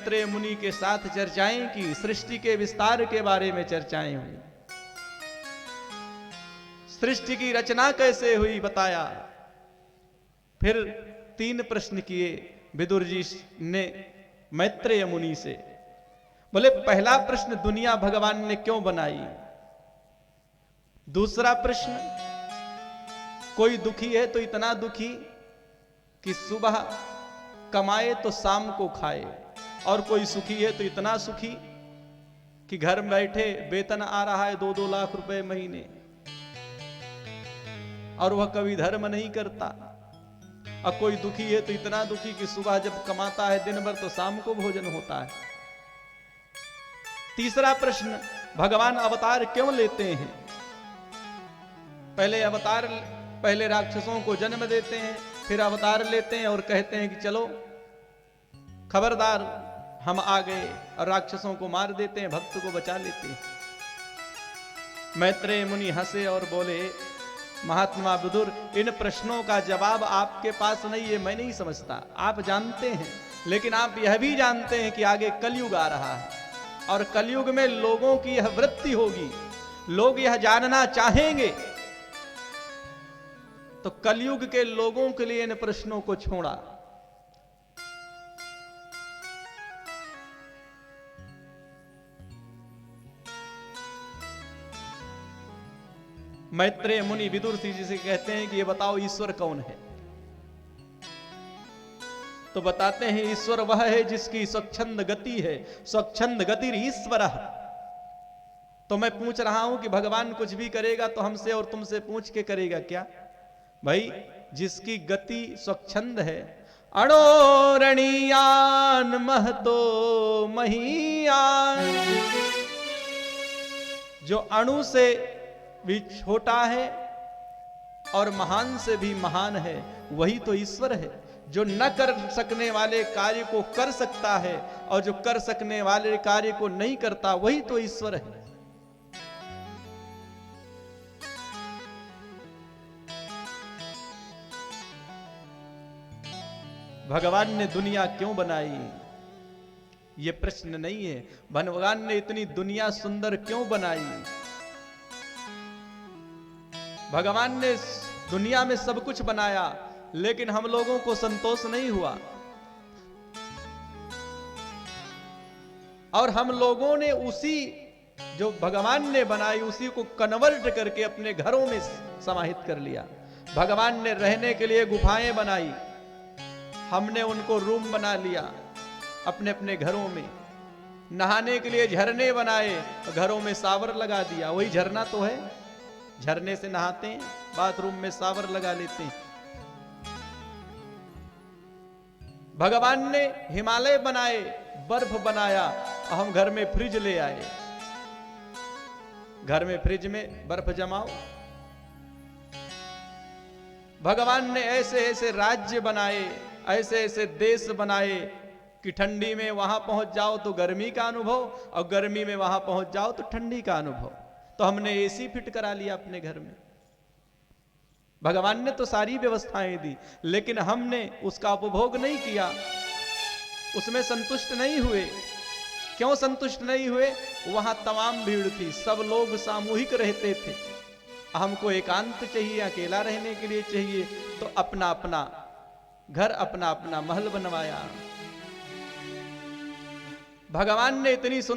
मैत्रेय मुनि के साथ चर्चाएं की, सृष्टि के विस्तार के बारे में चर्चाएं हुई, सृष्टि की रचना कैसे हुई बताया। फिर 3 प्रश्न किए विदुर जी ने मैत्रेय मुनि से। बोले पहला प्रश्न, दुनिया भगवान ने क्यों बनाई? दूसरा प्रश्न, कोई दुखी है तो इतना दुखी कि सुबह कमाए तो शाम को खाए, और कोई सुखी है तो इतना सुखी कि घर में बैठे वेतन आ रहा है 2-2 लाख रुपए महीने, और वह कभी धर्म नहीं करता। और कोई दुखी है तो इतना दुखी कि सुबह जब कमाता है दिन भर तो शाम को भोजन होता है। तीसरा प्रश्न, भगवान अवतार क्यों लेते हैं? पहले राक्षसों को जन्म देते हैं, फिर अवतार लेते हैं और कहते हैं कि चलो खबरदार हम आ गए, और राक्षसों को मार देते हैं, भक्त को बचा लेते हैं। मैत्रेय मुनि हंसे और बोले, महात्मा विदुर, इन प्रश्नों का जवाब आपके पास नहीं है, मैं नहीं समझता। आप जानते हैं, लेकिन आप यह भी जानते हैं कि आगे कलयुग आ रहा है, और कलयुग में लोगों की यह वृत्ति होगी, लोग यह जानना चाहेंगे। तो कलयुग के लोगों के लिए इन प्रश्नों को छोड़ा। मैत्रेय मुनि विदुर जी से कहते हैं कि ये बताओ ईश्वर कौन है? तो बताते हैं ईश्वर वह है जिसकी स्वच्छंद गति है, स्वच्छंद गति ईश्वर। तो मैं पूछ रहा हूं कि भगवान कुछ भी करेगा तो हमसे और तुमसे पूछ के करेगा क्या? भाई जिसकी गति स्वच्छंद है, अणोरणीयान महतो महीयान, जो अणु से भी छोटा है और महान से भी महान है, वही तो ईश्वर है। जो न कर सकने वाले कार्य को कर सकता है, और जो कर सकने वाले कार्य को नहीं करता, वही तो ईश्वर है। भगवान ने दुनिया क्यों बनाई, ये प्रश्न नहीं है। भगवान ने इतनी दुनिया सुंदर क्यों बनाई? भगवान ने दुनिया में सब कुछ बनाया, लेकिन हम लोगों को संतोष नहीं हुआ, और हम लोगों ने उसी जो भगवान ने बनाई उसी को कन्वर्ट करके अपने घरों में समाहित कर लिया। भगवान ने रहने के लिए गुफाएं बनाई, हमने उनको रूम बना लिया अपने अपने घरों में। नहाने के लिए झरने बनाए, घरों में शावर लगा दिया, वही झरना तो है। झरने से नहाते हैं, बाथरूम में शावर लगा लेते हैं। भगवान ने हिमालय बनाए, बर्फ बनाया, और हम घर में फ्रिज ले आए। घर में फ्रिज में बर्फ जमाओ। भगवान ने ऐसे ऐसे राज्य बनाए, ऐसे ऐसे देश बनाए कि ठंडी में वहां पहुंच जाओ तो गर्मी का अनुभव, और गर्मी में वहां पहुंच जाओ तो ठंडी का अनुभव। तो हमने एसी फिट करा लिया अपने घर में। भगवान ने तो सारी व्यवस्थाएं दी, लेकिन हमने उसका उपभोग नहीं किया, उसमें संतुष्ट नहीं हुए। क्यों संतुष्ट नहीं हुए? वहां तमाम भीड़ थी, सब लोग सामूहिक रहते थे। हमको एकांत चाहिए, अकेला रहने के लिए चाहिए, तो अपना अपना घर, अपना अपना महल बनवाया। भगवान ने इतनी सुंदर